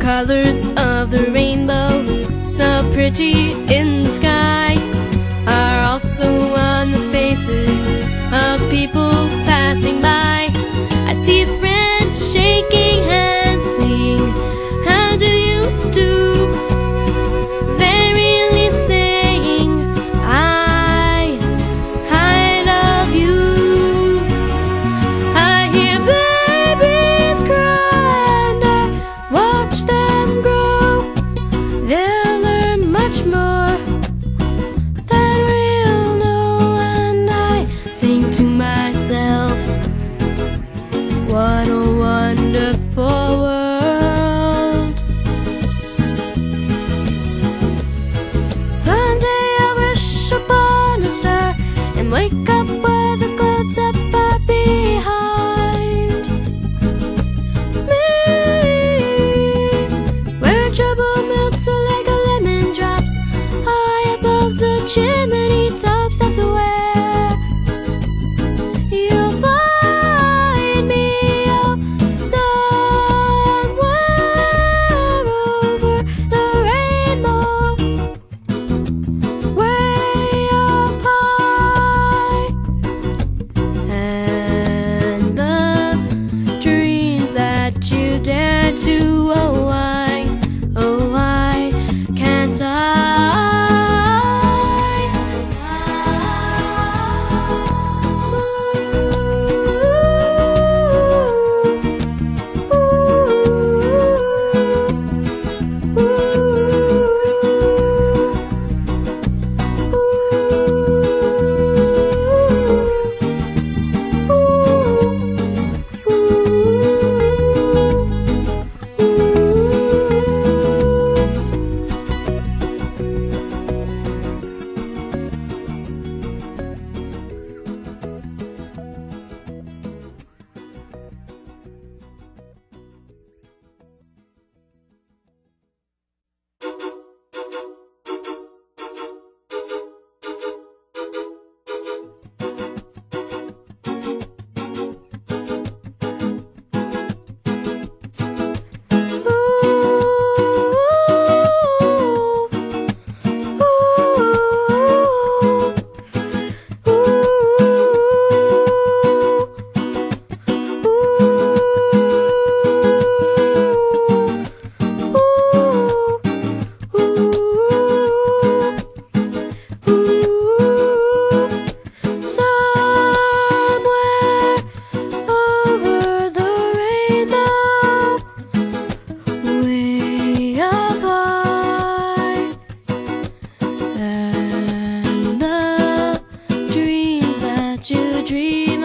colors of the rainbow, so pretty in the sky, are also on the faces of people passing by. I see friends shaking hands, saying, "How do you do?" They're really saying, I love you. I hear babies cry and I watch them grow. They'll learn much more than we'll know. And I think to myself, what a wonderful world. Someday I wish upon a star and wake up where the clouds are far behind me, where trouble melts like a lemon drops high above the chimney tops. That's where you'll find me, oh, somewhere over the rainbow, way up high. And the dreams that you dare to, oh why can't I? Dream